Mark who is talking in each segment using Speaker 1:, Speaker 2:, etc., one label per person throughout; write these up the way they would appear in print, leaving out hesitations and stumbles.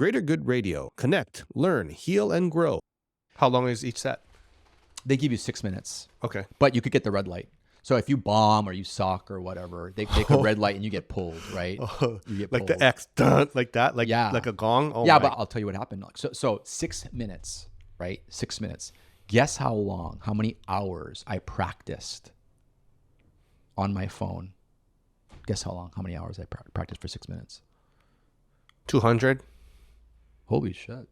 Speaker 1: Greater Good Radio. Connect, learn, heal, and grow. How long is each set?
Speaker 2: They give you 6 minutes.
Speaker 1: Okay.
Speaker 2: But you could get the red light. So if you bomb or you suck or whatever, they could red light and you get pulled, right? You get
Speaker 1: like
Speaker 2: pulled.
Speaker 1: the X, dun, like that, like a gong. Oh
Speaker 2: yeah,
Speaker 1: my.
Speaker 2: but I'll tell you what happened. So 6 minutes, right? 6 minutes. Guess how long, how many hours I practiced on my phone? Guess how long, how many hours I practiced for 6 minutes?
Speaker 1: 200.
Speaker 2: Holy shit.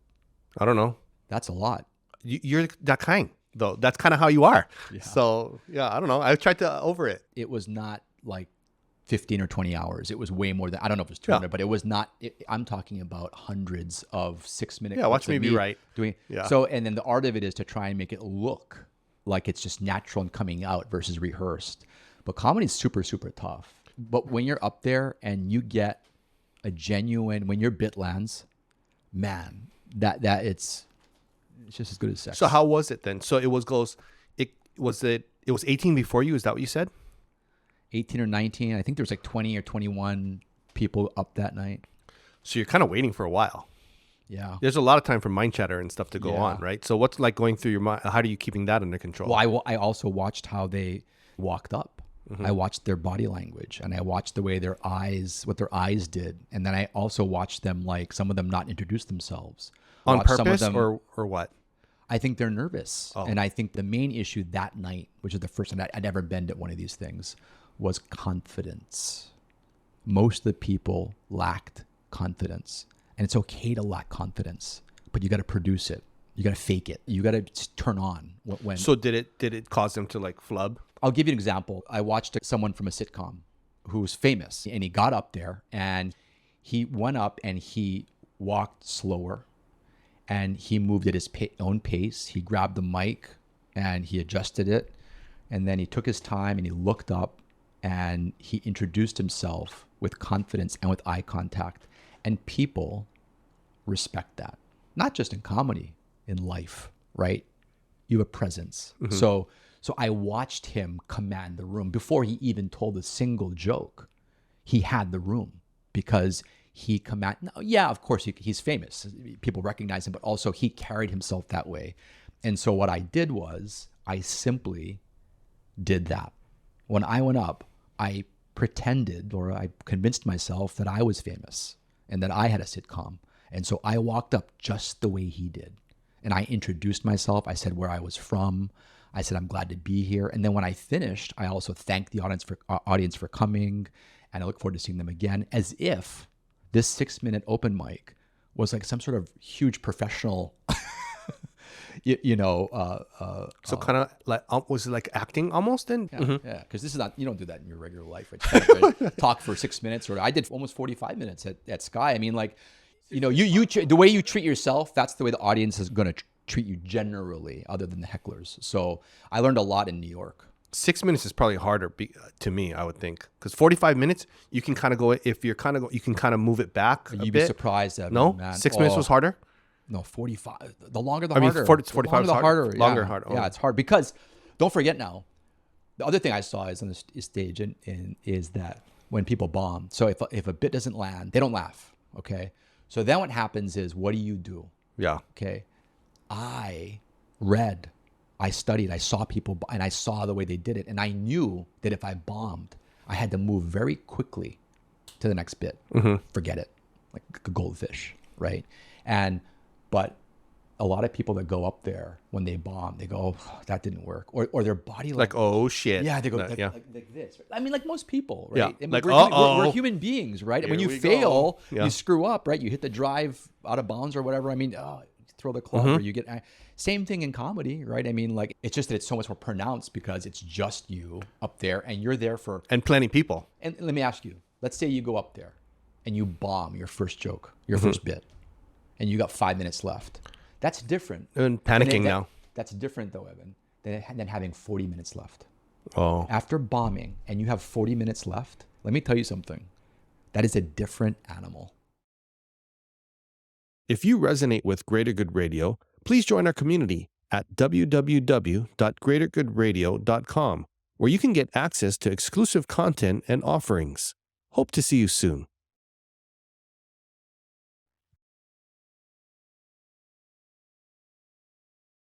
Speaker 1: I don't know.
Speaker 2: That's a lot.
Speaker 1: You're that kind, though. That's kind of how you are.
Speaker 2: Yeah.
Speaker 1: So, yeah, I don't know. I tried to over it.
Speaker 2: It was not like 15 or 20 hours. It was way more than, I don't know if it was 200, but it was not, I'm talking about hundreds of 6 minute.
Speaker 1: Yeah, watch me be right.
Speaker 2: So, and then the art of it is to try and make it look like it's just natural and coming out versus rehearsed. But comedy is super, super tough. But when you're up there and you get a genuine, when your bit lands, man, that it's just as good as sex.
Speaker 1: So how was it then? So it was 18 before you, is that what you said?
Speaker 2: 18 or 19. I think there was like 20 or 21 people up that night.
Speaker 1: So you're kind of waiting for a while.
Speaker 2: Yeah.
Speaker 1: There's a lot of time for mind chatter and stuff to go on, right? So what's like going through your mind? How are you keeping that under control?
Speaker 2: Well, I also watched how they walked up. Mm-hmm. I watched their body language and I watched the way what their eyes did. And then I also watched them, like some of them not introduce themselves.
Speaker 1: On purpose or what?
Speaker 2: I think they're nervous.
Speaker 1: Oh.
Speaker 2: And I think the main issue that night, which is the first time I'd ever been at one of these things, was confidence. Most of the people lacked confidence. And it's okay to lack confidence, but you got to produce it. You got to fake it. You got to turn on when.
Speaker 1: So did it cause them to like flub?
Speaker 2: I'll give you an example. I watched someone from a sitcom who was famous, and he got up there and he went up and he walked slower and he moved at his own pace. He grabbed the mic and he adjusted it. And then he took his time and he looked up and he introduced himself with confidence and with eye contact. And people respect that, not just in comedy, in life, right? You have a presence. Mm-hmm. So I watched him command the room before he even told a single joke. He had the room because he of course he's famous. People recognize him, but also he carried himself that way. And so what I did was I simply did that. When I went up, I pretended or I convinced myself that I was famous and that I had a sitcom. And so I walked up just the way he did. And I introduced myself. I said where I was from. I said, I'm glad to be here. And then when I finished, I also thanked the audience for coming. And I look forward to seeing them again, as if this 6 minute open mic was like some sort of huge professional,
Speaker 1: so kind of like, was it like acting almost then?
Speaker 2: Yeah, mm-hmm. Yeah. Because this is not, you don't do that in your regular life. Right? Talk for 6 minutes, or I did almost 45 minutes at Sky. I mean, like, the way you treat yourself, that's the way the audience is going to treat you generally, other than the hecklers. So I learned a lot in New York.
Speaker 1: 6 minutes is probably harder to me, I would think, because 45 minutes you can kind of go, if you're kind of you can kind of move it back.
Speaker 2: You'd be surprised at
Speaker 1: no,
Speaker 2: man.
Speaker 1: 6 minutes was harder.
Speaker 2: No, 45. The longer the harder.
Speaker 1: 45
Speaker 2: the harder.
Speaker 1: Longer,
Speaker 2: yeah.
Speaker 1: harder. Oh.
Speaker 2: Yeah, it's hard because don't forget now. The other thing I saw is on the stage is that when people bomb, so if a bit doesn't land, they don't laugh. Okay, so then what happens is, what do?
Speaker 1: Yeah.
Speaker 2: Okay. I read, I studied, I saw people, and I saw the way they did it. And I knew that if I bombed, I had to move very quickly to the next bit. Mm-hmm. Forget it, like a goldfish, right? But a lot of people that go up there, when they bomb, they go, oh, that didn't work. Or their body
Speaker 1: like, oh, shit.
Speaker 2: Yeah, they go like this. I mean, like most people, right?
Speaker 1: Yeah.
Speaker 2: I mean,
Speaker 1: like,
Speaker 2: we're human beings, right? And when you fail,
Speaker 1: yeah.
Speaker 2: You screw up, right? You hit the drive out of bounds or whatever. I mean, throw the club, or you get same thing in comedy, right? I mean, like, it's just that it's so much more pronounced because it's just you up there and you're there for
Speaker 1: plenty people.
Speaker 2: And let me ask you, let's say you go up there and you bomb your first joke, your first bit, and you got 5 minutes left. That's different.
Speaker 1: And panicking now.
Speaker 2: That's different though, Evan, than having 40 minutes left.
Speaker 1: Oh.
Speaker 2: After bombing and you have 40 minutes left, let me tell you something. That is a different animal.
Speaker 1: If you resonate with Greater Good Radio, please join our community at www.greatergoodradio.com, where you can get access to exclusive content and offerings. Hope to see you soon.